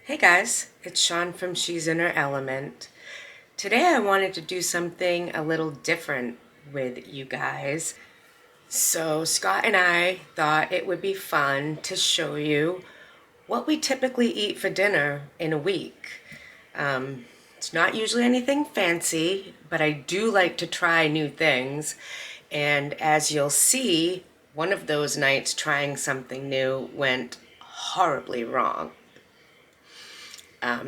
Hey guys, it's Sean from She's in Her Element. Today I wanted to do something a little different with you guys. So Scott and I thought it would be fun to show you what we typically eat for dinner in a week. It's not usually anything fancy, but I do like to try new things. And as you'll see, one of those nights trying something new went horribly wrong.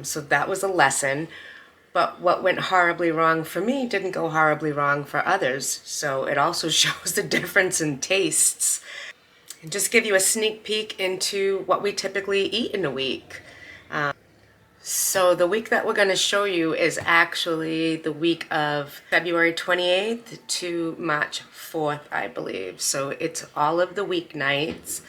So that was a lesson. But what went horribly wrong for me didn't go horribly wrong for others. So it also shows the difference in tastes. And just give you a sneak peek into what we typically eat in a week. So the week that we're going to show you is actually the week of February 28th to March 4th, I believe. So it's all of the weeknights.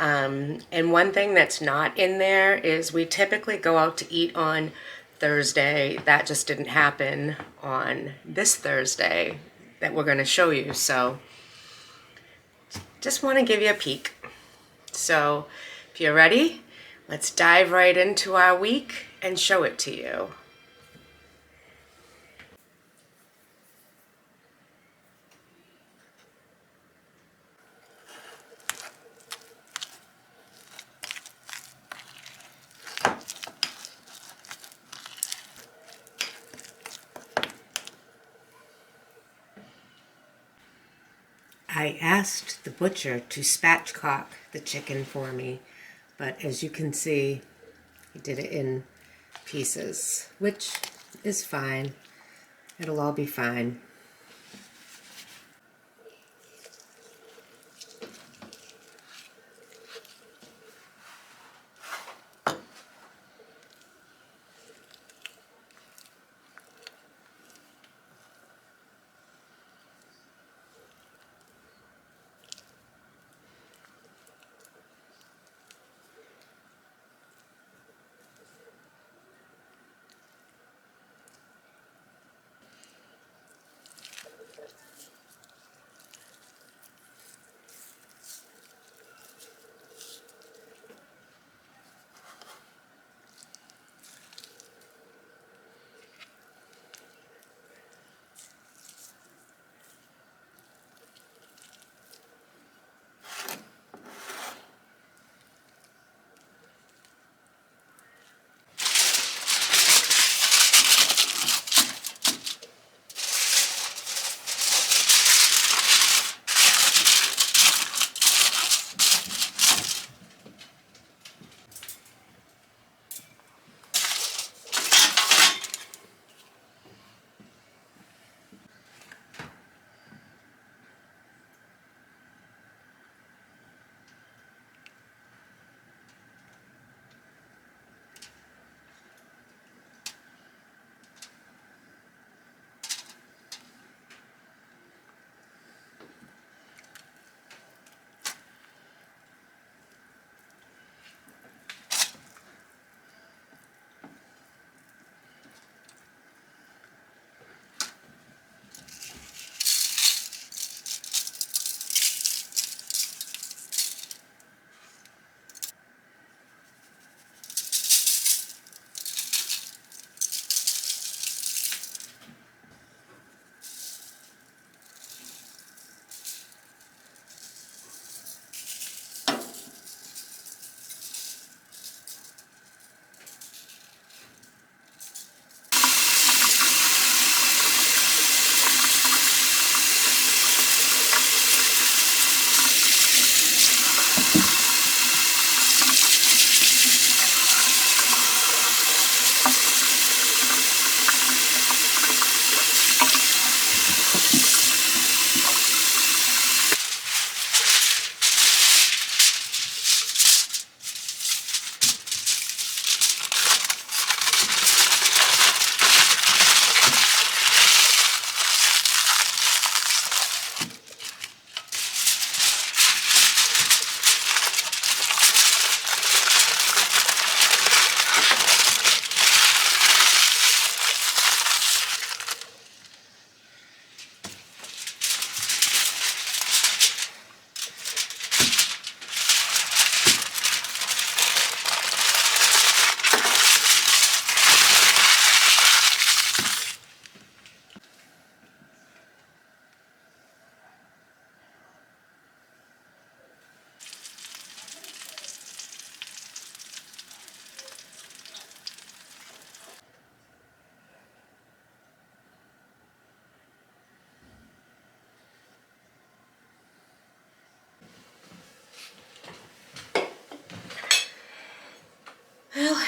And one thing that's not in there is we typically go out to eat on Thursday. That just didn't happen on this Thursday that we're going to show you. So just want to give you a peek. So if you're ready, let's dive right into our week and show it to you. I asked the butcher to spatchcock the chicken for me, but as you can see, he did it in pieces, which is fine. It'll all be fine.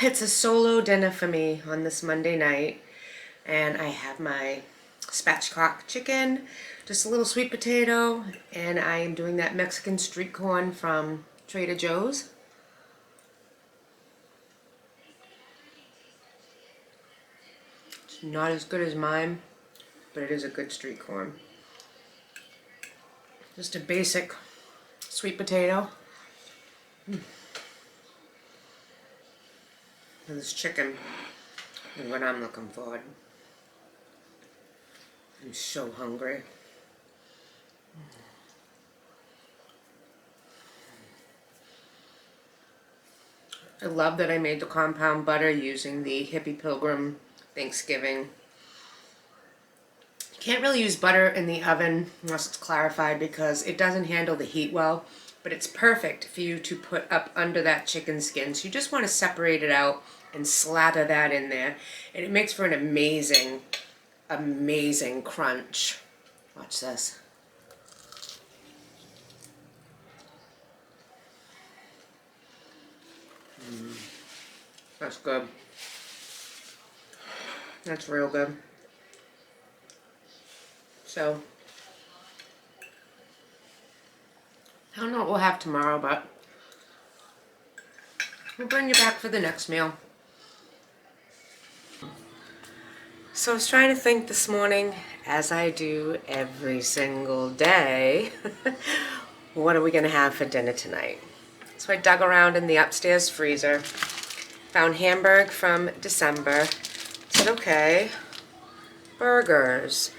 it's a solo dinner for me on this Monday night, and I have my spatchcock chicken, just a little sweet potato, and I am doing that Mexican street corn from Trader Joe's. It's not as good as mine, but it is a good street corn. Just a basic sweet potato. And this chicken is what I'm looking for. I'm so hungry. I love that I made the compound butter using the Hippie Pilgrim Thanksgiving. You can't really use butter in the oven unless it's clarified because it doesn't handle the heat well, but it's perfect for you to put up under that chicken skin. So you just want to separate it out and slather that in there, and it makes for an amazing, amazing crunch. Watch this. That's good. That's real good. So, I don't know what we'll have tomorrow, but we'll bring you back for the next meal. So I was trying to think this morning, as I do every single day, what are we going to have for dinner tonight? So I dug around in the upstairs freezer, found hamburger from December, said, okay, burgers.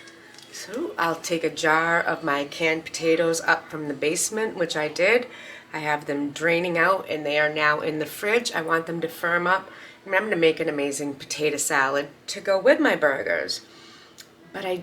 So I'll take a jar of my canned potatoes up from the basement, which I did. I have them draining out and they are now in the fridge. I want them to firm up. And I'm going to make an amazing potato salad to go with my burgers. But I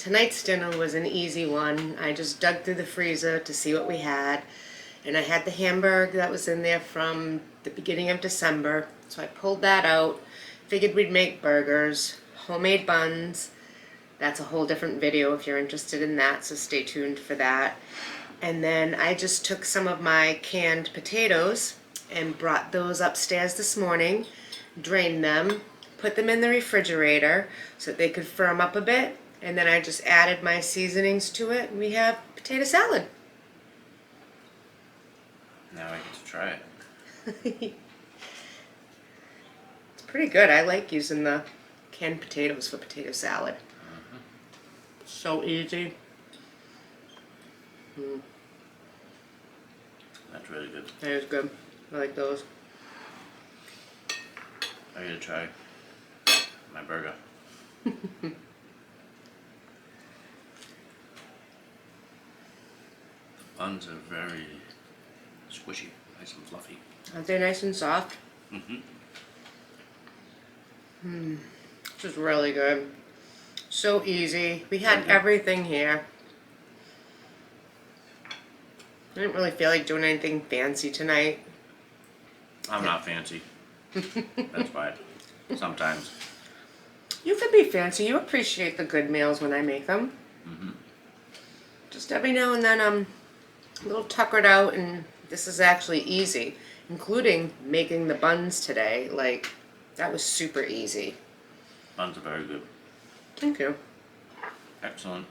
tonight's dinner was an easy one. I just dug through the freezer to see what we had. And I had the hamburger that was in there from the beginning of December. So I pulled that out. Figured we'd make burgers, homemade buns. That's a whole different video if you're interested in that, so stay tuned for that. And then I just took some of my canned potatoes and brought those upstairs this morning, drained them, put them in the refrigerator so that they could firm up a bit, and then I just added my seasonings to it, and we have potato salad. Now I get to try it. It's pretty good. I like using the canned potatoes for potato salad. So easy. That's really good. That is good. I like those. I gotta try my burger. Buns are very squishy, nice and fluffy. Aren't they nice and soft? Mm-hmm. This is really good. So easy. We had everything here. I didn't really feel like doing anything fancy tonight. I'm not fancy. That's why. Sometimes. You could be fancy. You appreciate the good meals when I make them. Mm-hmm. Just every now and then I'm a little tuckered out, and this is actually easy, including making the buns today. Like, that was super easy. Buns are very good. Thank you. Excellent.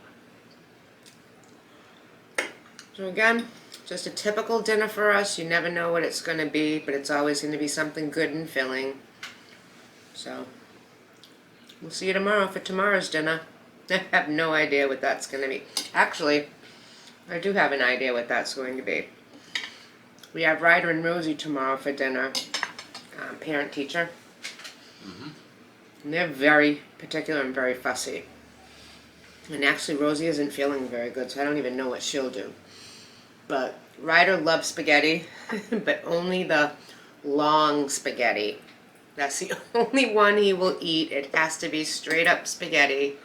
So again, just a typical dinner for us. You never know what it's going to be, but it's always going to be something good and filling. So, we'll see you tomorrow for tomorrow's dinner. I have no idea what that's going to be. Actually, I do have an idea what that's going to be. We have Ryder and Rosie tomorrow for dinner, parent-teacher. Mm-hmm. And they're very particular and very fussy. And actually, Rosie isn't feeling very good, so I don't even know what she'll do. But Ryder loves spaghetti, but only the long spaghetti. That's the only one he will eat. It has to be straight up spaghetti.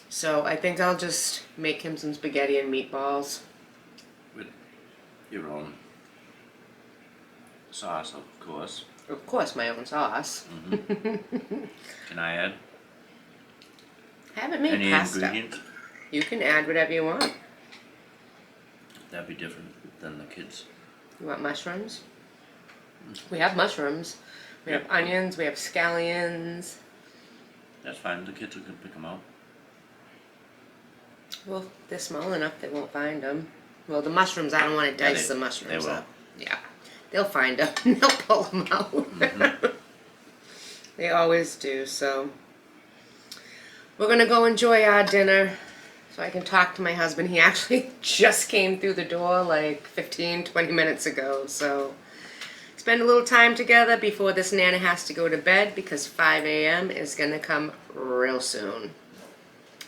So I think I'll just make him some spaghetti and meatballs. With your own sauce, of course. Of course, my own sauce. Mm-hmm. Can I add I haven't made any pasta. ingredients? You can add whatever you want. That'd be different than the kids. You want mushrooms? We have mushrooms. We have onions. We have scallions. That's fine. The kids can pick them out. Well, they're small enough they won't find them. Well, the mushrooms, I don't want to dice the mushrooms they will. up. Yeah. They'll find them. They'll pull them out. Mm-hmm. They always do, so. We're going to go enjoy our dinner so I can talk to my husband. He actually just came through the door like 15, 20 minutes ago, so. Spend a little time together before this Nana has to go to bed because 5 a.m. is going to come real soon.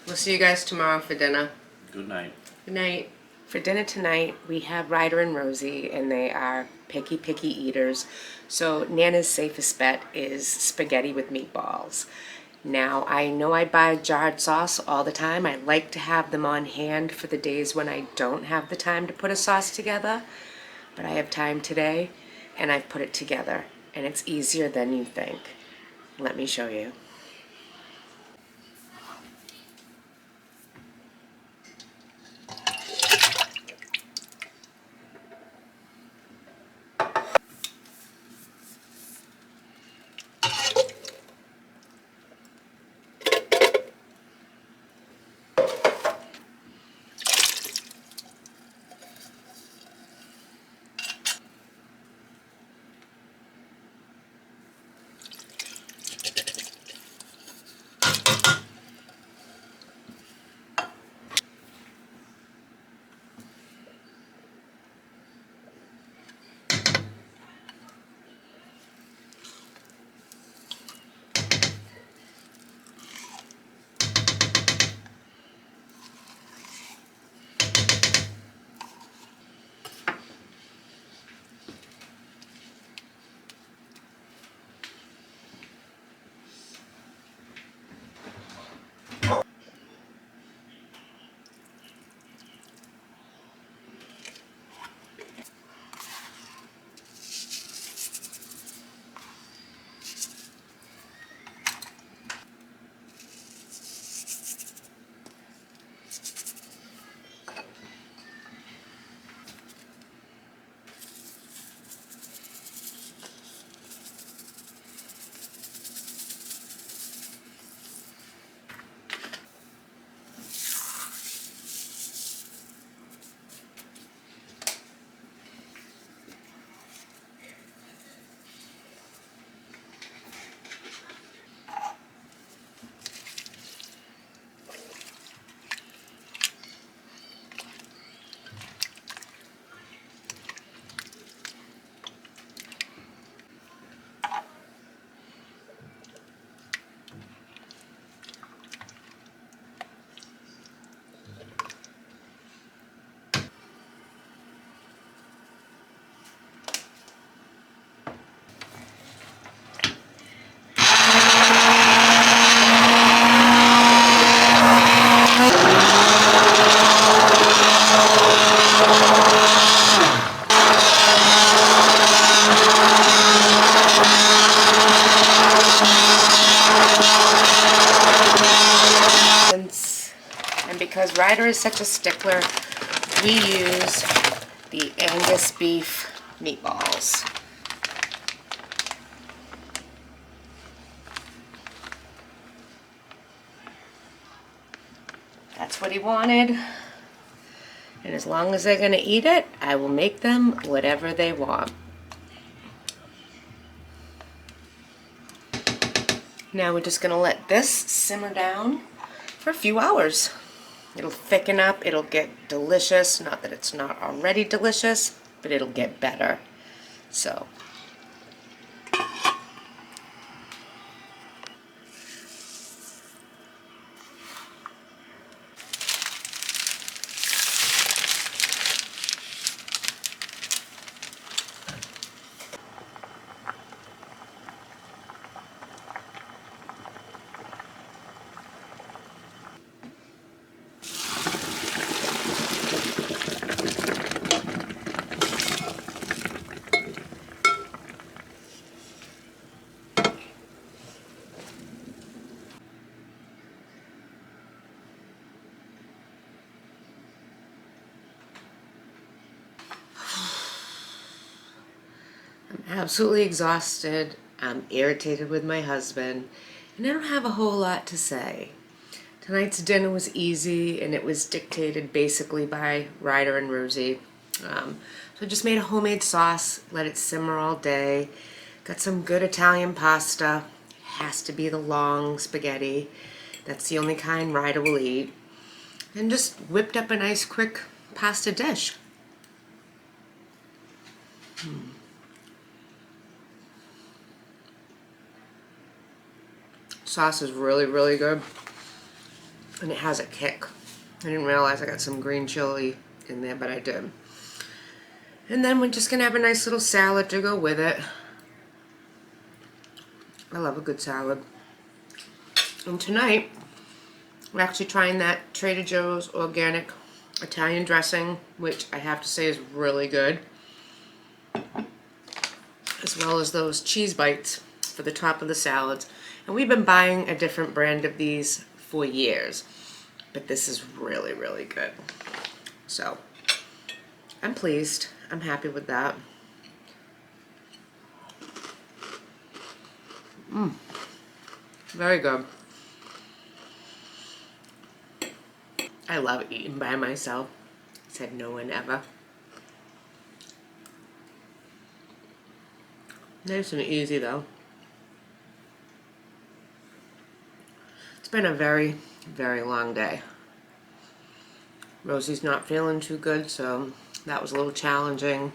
We'll see you guys tomorrow for dinner. Good night. Good night. For dinner tonight, we have Ryder and Rosie, and they are picky eaters. So Nana's safest bet is spaghetti with meatballs. Now, I know I buy jarred sauce all the time. I like to have them on hand for the days when I don't have the time to put a sauce together. But I have time today, and I've put it together, and it's easier than you think. Let me show you. because Ryder is such a stickler, we use the Angus beef meatballs. That's what he wanted. And as long as they're going to eat it, I will make them whatever they want. Now we're just going to let this simmer down for a few hours. It'll thicken up, it'll get delicious. Not that it's not already delicious, but it'll get better. So. Absolutely exhausted. I'm irritated with my husband, and I don't have a whole lot to say. Tonight's dinner was easy, and it was dictated basically by Ryder and Rosie. So I just made a homemade sauce, let it simmer all day. Got some good Italian pasta. Has to be the long spaghetti. That's the only kind Ryder will eat. And just whipped up a nice quick pasta dish. Sauce is really, really good, and it has a kick. I didn't realize I got some green chili in there, but I did. And then we're just gonna have a nice little salad to go with it. I love a good salad. And tonight, we're actually trying that Trader Joe's organic Italian dressing, which I have to say is really good, as well as those cheese bites for the top of the salads. And we've been buying a different brand of these for years, but this is really, really good. So I'm pleased. I'm happy with that. Very good. I love eating by myself. Said no one ever. Nice and easy though. It's been a very, very long day. Rosie's not feeling too good, so that was a little challenging.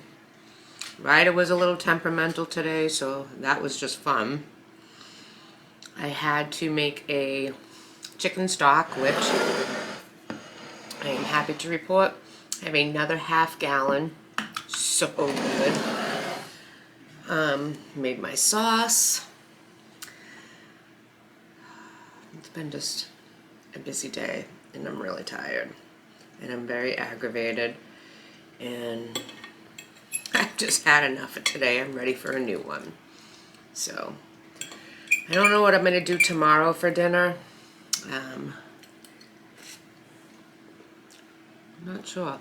Ryder was a little temperamental today, so that was just fun. I had to make a chicken stock, which I am happy to report I have another half gallon. So good. Made my sauce. It's been just a busy day, and I'm really tired, and I'm very aggravated, and I've just had enough of today. I'm ready for a new one. So I don't know what I'm going to do tomorrow for dinner. I'm not sure.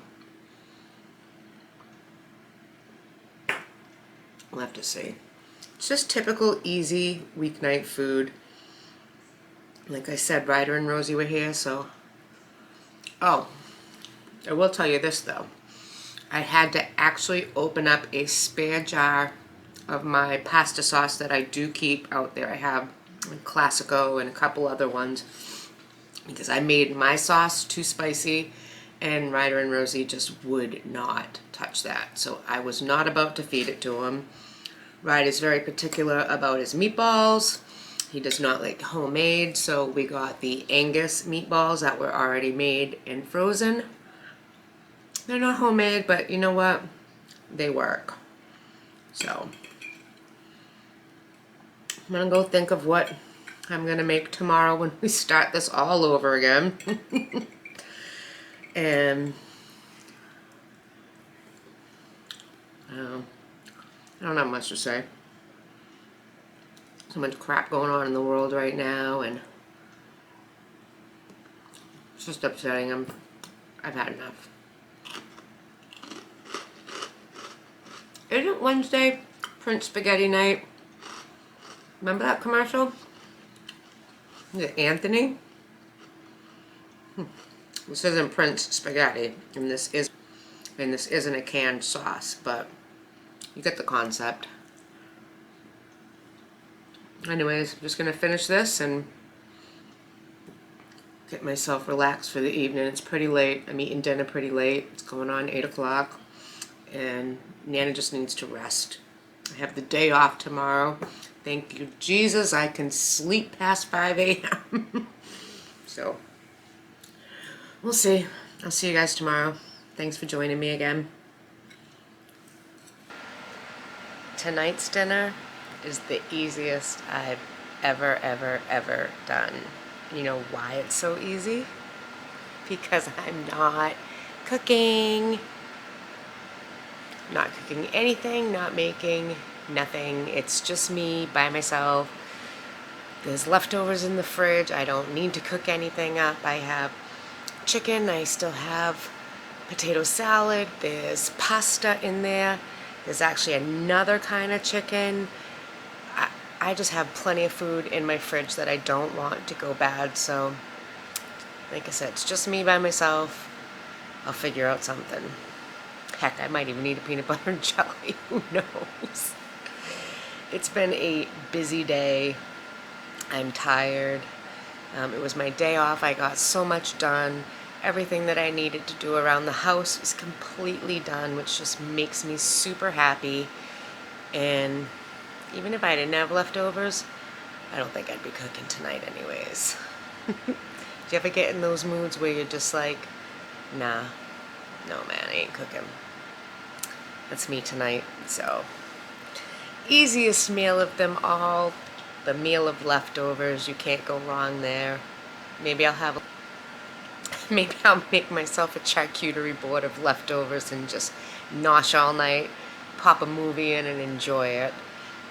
We'll have to see. It's just typical easy weeknight food. Like I said, Ryder and Rosie were here, so... Oh, I will tell you this though. I had to actually open up a spare jar of my pasta sauce that I do keep out there. I have Classico and a couple other ones, because I made my sauce too spicy, and Ryder and Rosie just would not touch that. So I was not about to feed it to him. Ryder's very particular about his meatballs. He does not like homemade, so we got the Angus meatballs that were already made and frozen. They're not homemade, but you know what? They work. So I'm gonna go think of what I'm gonna make tomorrow when we start this all over again. And I don't have much to say. So much crap going on in the world right now, and it's just upsetting. I'm I've had enough. Isn't Wednesday Prince Spaghetti Night? Remember that commercial? Is it Anthony? This isn't Prince Spaghetti, and this isn't a canned sauce, but you get the concept. Anyways, I'm just gonna finish this and get myself relaxed for the evening. It's pretty late. I'm eating dinner pretty late. It's going on 8 o'clock, and Nana just needs to rest. I have the day off tomorrow. Thank you, Jesus. I can sleep past 5 a.m. So, we'll see. I'll see you guys tomorrow. Thanks for joining me again. Tonight's dinner is the easiest I've ever done. You know why it's so easy? Because I'm not cooking. Not cooking anything, not making nothing. It's just me by myself. There's leftovers in the fridge. I don't need to cook anything up. I have chicken. I still have potato salad. There's pasta in there. There's actually another kind of chicken. I just have plenty of food in my fridge that I don't want to go bad. So, like I said, it's just me by myself. I'll figure out something. Heck, I might even eat a peanut butter and jelly. Who knows? It's been a busy day. I'm tired. It was my day off. I got so much done. Everything that I needed to do around the house was completely done, which just makes me super happy. And even if I didn't have leftovers, I don't think I'd be cooking tonight anyways. Do you ever get in those moods where you're just like, nah, no man, I ain't cooking. That's me tonight. So, easiest meal of them all, the meal of leftovers. You can't go wrong there. Maybe I'll make myself a charcuterie board of leftovers and just nosh all night, pop a movie in and enjoy it.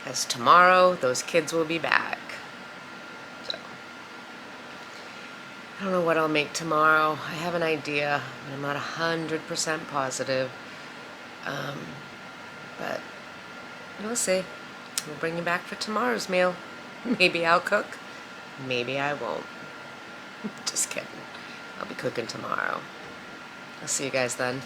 Because tomorrow, those kids will be back. So, I don't know what I'll make tomorrow. I have an idea, but I'm not 100% positive. But we'll see. We'll bring you back for tomorrow's meal. Maybe I'll cook. Maybe I won't. Just kidding. I'll be cooking tomorrow. I'll see you guys then.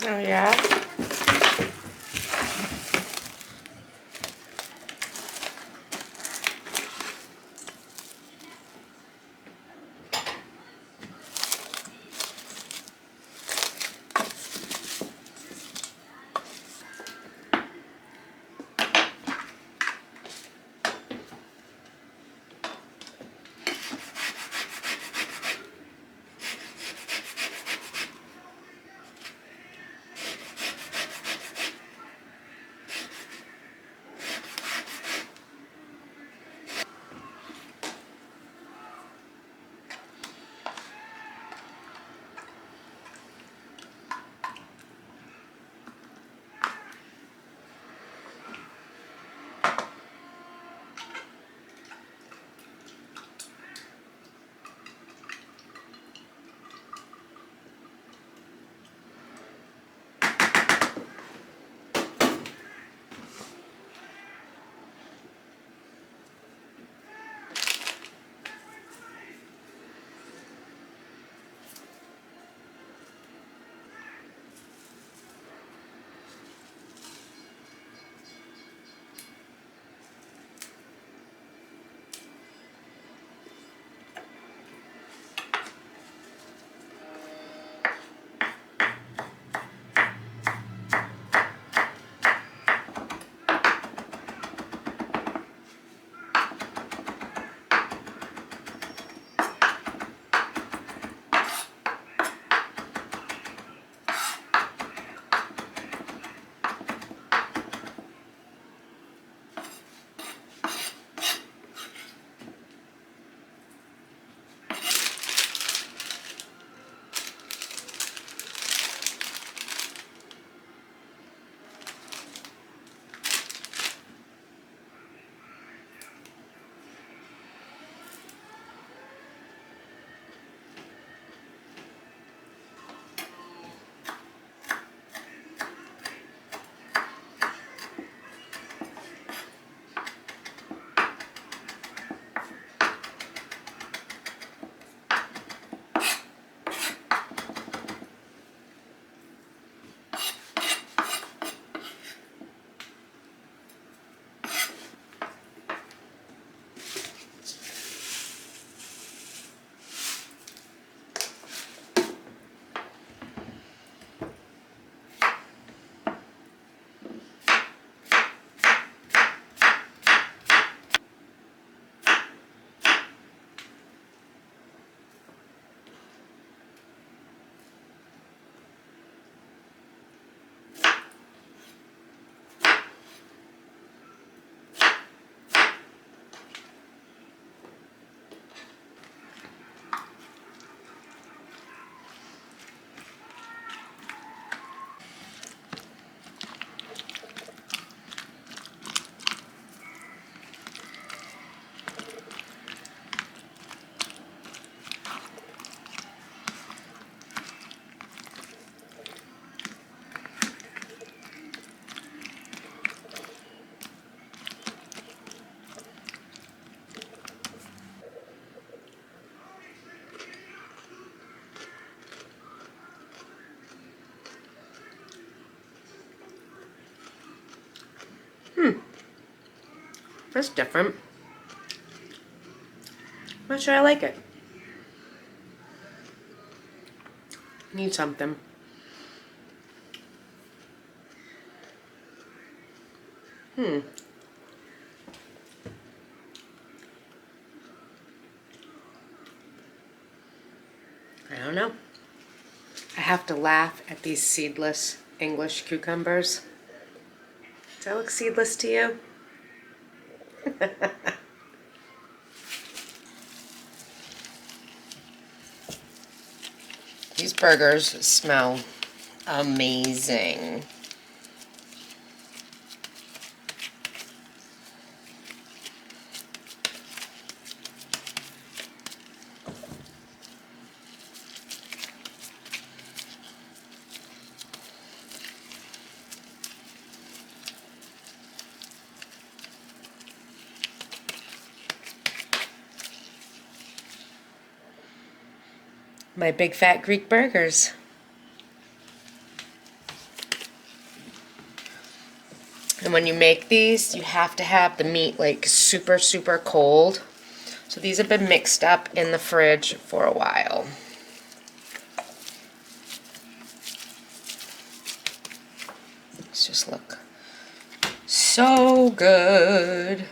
Oh yeah? That's different. I'm not sure I like it. Need something. I don't know. I have to laugh at these seedless English cucumbers. Does that look seedless to you? These burgers smell amazing. My big fat Greek burgers. And when you make these, you have to have the meat like super, super cold. So these have been mixed up in the fridge for a while. These just look so good.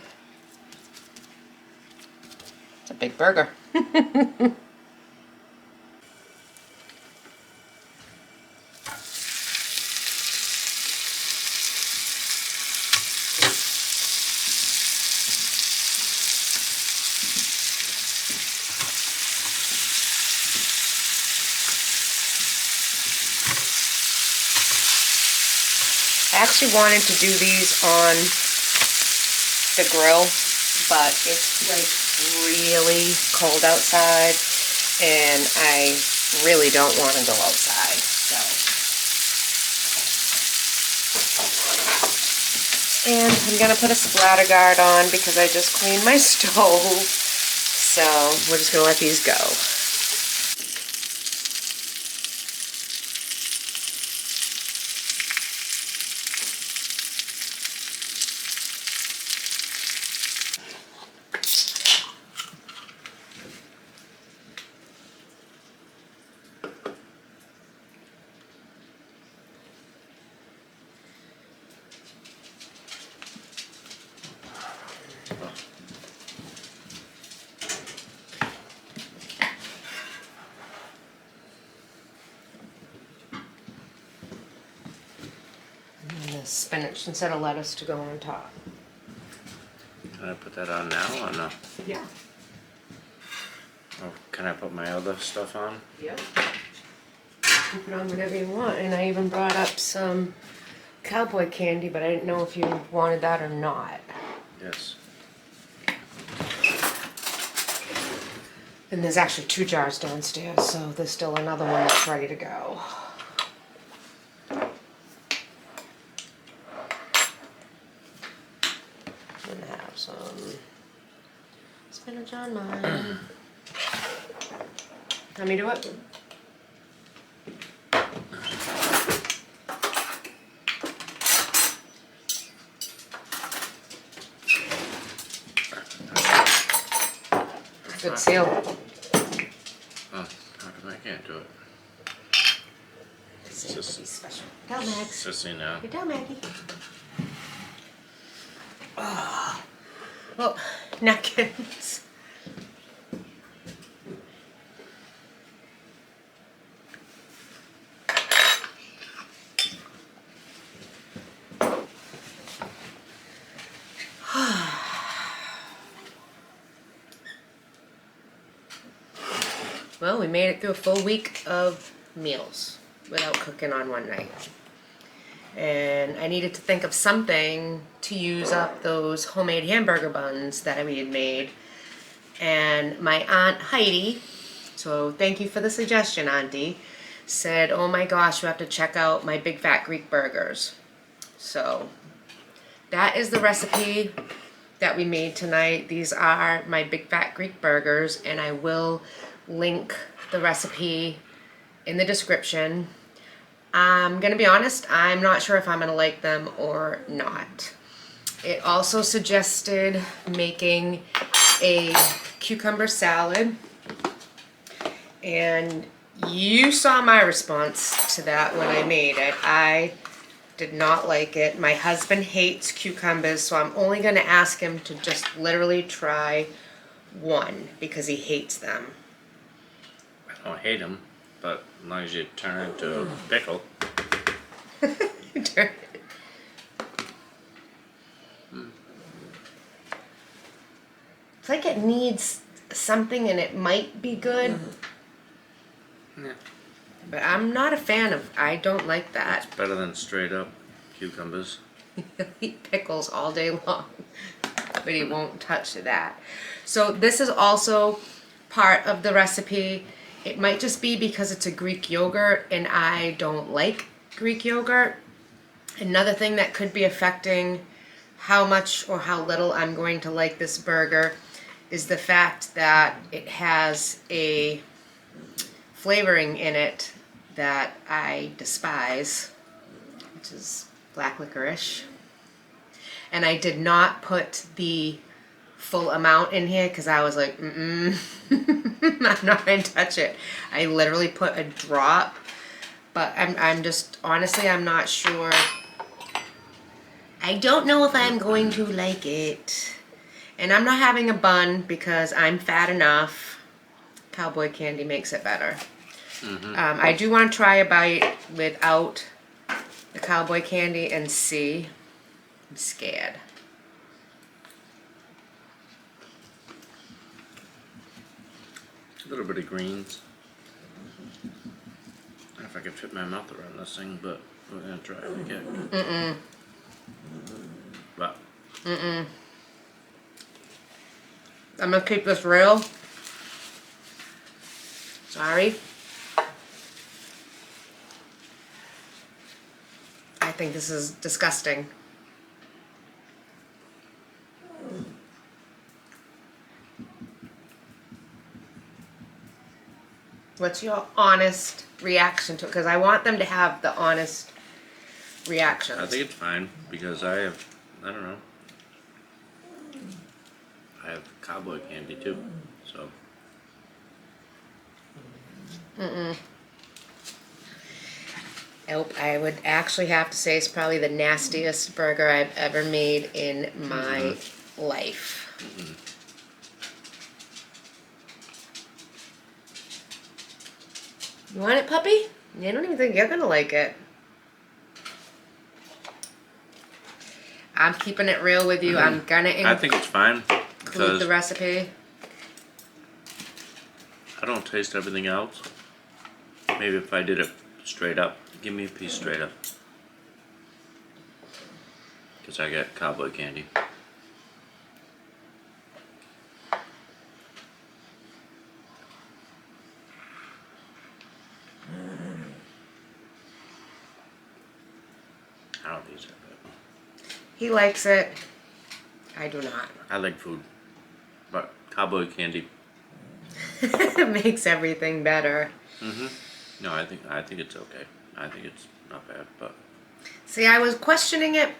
It's a big burger. I actually wanted to do these on the grill, but it's like really cold outside and I really don't want to go outside. And I'm gonna put a splatter guard on because I just cleaned my stove. So we're just gonna let these go. Spinach instead of lettuce to go on top. Can I put that on now or no? Yeah. Or can I put my other stuff on? Yep. You put on whatever you want, and I even brought up some cowboy candy, but I didn't know if you wanted that or not. Yes. And there's actually 2 jars downstairs, so there's still another one that's ready to go. I'm gonna have some spinach on mine. Let me do it. Good seal. Oh, I can't do it. This is gonna be special. Go, Max. Sissy now. Here, go, Maggie. Oh, napkins. Well, we made it through a full week of meals without cooking on one night. And I needed to think of something to use up those homemade hamburger buns that we had made. And my Aunt Heidi, so thank you for the suggestion, Auntie, said, oh my gosh, you have to check out my big fat Greek burgers. So that is the recipe that we made tonight. These are my big fat Greek burgers, and I will link the recipe in the description. I'm gonna be honest, I'm not sure if I'm gonna like them or not. It also suggested making a cucumber salad. And you saw my response to that when I made it. I did not like it. My husband hates cucumbers, so I'm only going to ask him to just literally try one because he hates them. I don't hate them, but as long as you turn it into a pickle. You turn it. It's like it needs something and it might be good. Yeah. But I'm not a fan of, I don't like that. It's better than straight up cucumbers. He'll eat pickles all day long, but he won't touch that. So this is also part of the recipe. It might just be because it's a Greek yogurt and I don't like Greek yogurt. Another thing that could be affecting how much or how little I'm going to like this burger is the fact that it has a flavoring in it that I despise, which is black licorice. And I did not put the full amount in here because I was like, I'm not going to touch it. I literally put a drop, but I'm just, honestly, I'm not sure. I don't know if I'm going to like it. And I'm not having a bun because I'm fat enough. Cowboy candy makes it better. I do want to try a bite without the cowboy candy and see. I'm scared. A little bit of greens. I don't know if I can fit my mouth around this thing, but we're gonna try it again. But I'm gonna keep this real. Sorry. I think this is disgusting. What's your honest reaction to it? Because I want them to have the honest reactions. I think it's fine because I don't know. I have cowboy candy too, so. Nope, I would actually have to say it's probably the nastiest burger I've ever made in my life. You want it, puppy? I don't even think you're gonna like it. I'm keeping it real with you. I'm gonna I think it's fine include because the recipe. I don't taste everything else. Maybe if I did it straight up, give me a piece straight up. Because I got cowboy candy. I don't think it's that bad. He likes it. I do not. I like food, but cowboy candy. It makes everything better. No, I think it's okay. I think it's not bad, but See, I was questioning it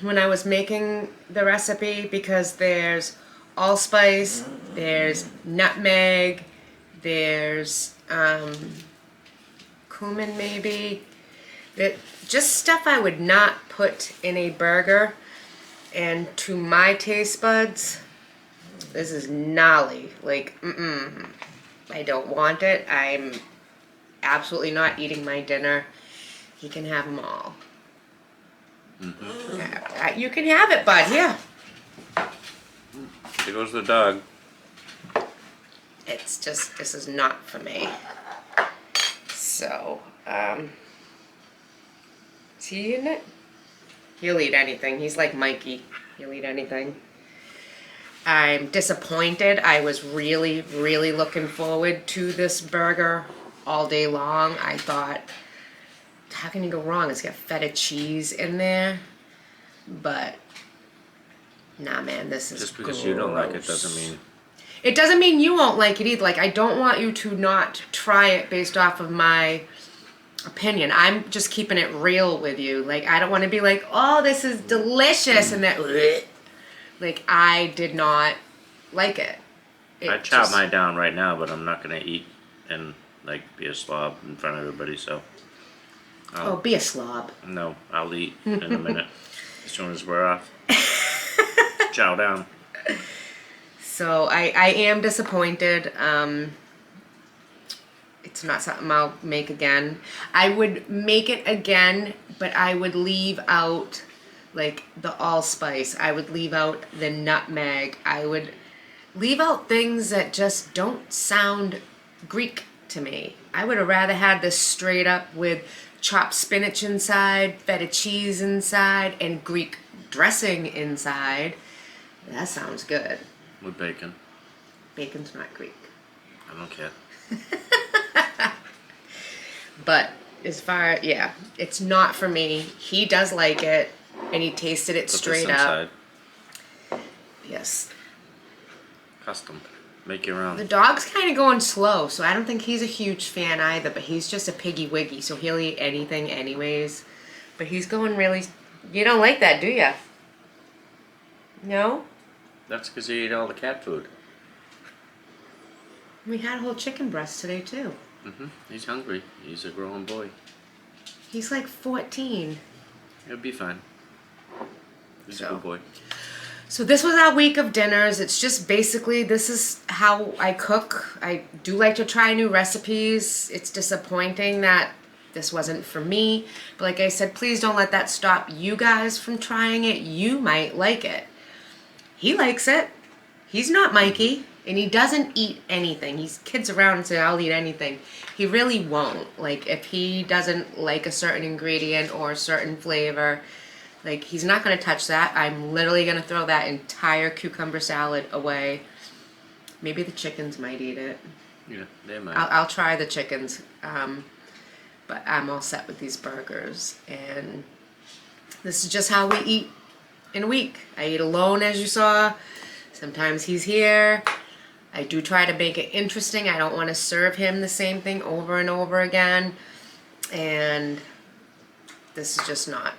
when I was making the recipe because there's allspice, there's nutmeg, there's cumin maybe. That just stuff I would not put in a burger. And to my taste buds, this is gnarly. Like, I don't want it. I'm absolutely not eating my dinner. He can have them all. You can have it, bud. Here. there goes the dog. It's just, this is not for me. So, is he eating it? He'll eat anything. He's like Mikey. He'll eat anything. I'm disappointed. I was really, really looking forward to this burger all day long. I thought, how can you go wrong? It's got feta cheese in there. But, nah, man, this is Just because you don't like it gross. doesn't mean. It doesn't mean you won't like it either. Like, I don't want you to not try it based off of my opinion. I'm just keeping it real with you. Like, I don't want to be like, oh, this is delicious, and that, like, I did not like it. I'd chop mine down right now, but I'm not gonna eat and like be a slob in front of everybody. So. Oh, be a slob. No, I'll eat in a minute as soon as we're off. Chow down. So I am disappointed. It's not something I'll make again. I would make it again, but I would leave out like the allspice. I would leave out the nutmeg. I would leave out things that just don't sound Greek to me. I would have rather had this straight up with chopped spinach inside, feta cheese inside, and Greek dressing inside. That sounds good. With bacon. Bacon's not Greek. I don't care. But as far, yeah, it's not for me. He does like it, and he tasted it Put straight this up. inside. Yes. Custom. Make your own. The dog's kind of going slow, so I don't think he's a huge fan either, but he's just a piggy wiggy, so he'll eat anything anyways. But he's going really... You don't like that, do you? No? That's because you eat all the cat food. We had a whole chicken breast today, too. He's hungry. He's a growing boy. He's like 14. He'll be fine. He's a good boy. So this was our week of dinners. It's just basically, this is how I cook. I do like to try new recipes. It's disappointing that this wasn't for me. But like I said, please don't let that stop you guys from trying it. You might like it. He likes it. He's not Mikey. And he doesn't eat anything. He's kids around and say, I'll eat anything. He really won't. Like, if he doesn't like a certain ingredient or a certain flavor, like, he's not going to touch that. I'm literally going to throw that entire cucumber salad away. Maybe the chickens might eat it. Yeah, they might. I'll try the chickens. But I'm all set with these burgers. And this is just how we eat in a week. I eat alone, as you saw. Sometimes he's here. I do try to make it interesting. I don't want to serve him the same thing over and over again. And this is just not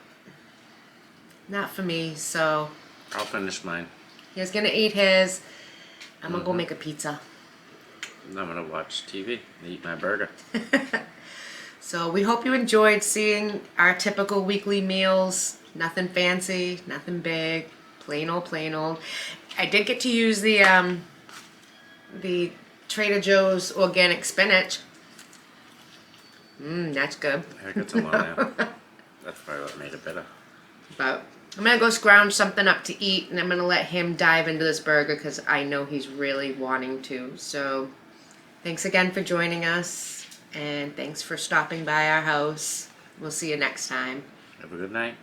for me. So I'll finish mine. he's going to eat his. I'm going to go make a pizza. And I'm going to watch TV and eat my burger. So we hope you enjoyed seeing our typical weekly meals. Nothing fancy, nothing big, plain old, plain old. I did get to use the Trader Joe's organic spinach. That's good. I got some on there. That's probably what made it better. But I'm going to go scrounge something up to eat, and I'm going to let him dive into this burger because I know he's really wanting to. So thanks again for joining us, and thanks for stopping by our house. We'll see you next time. Have a good night.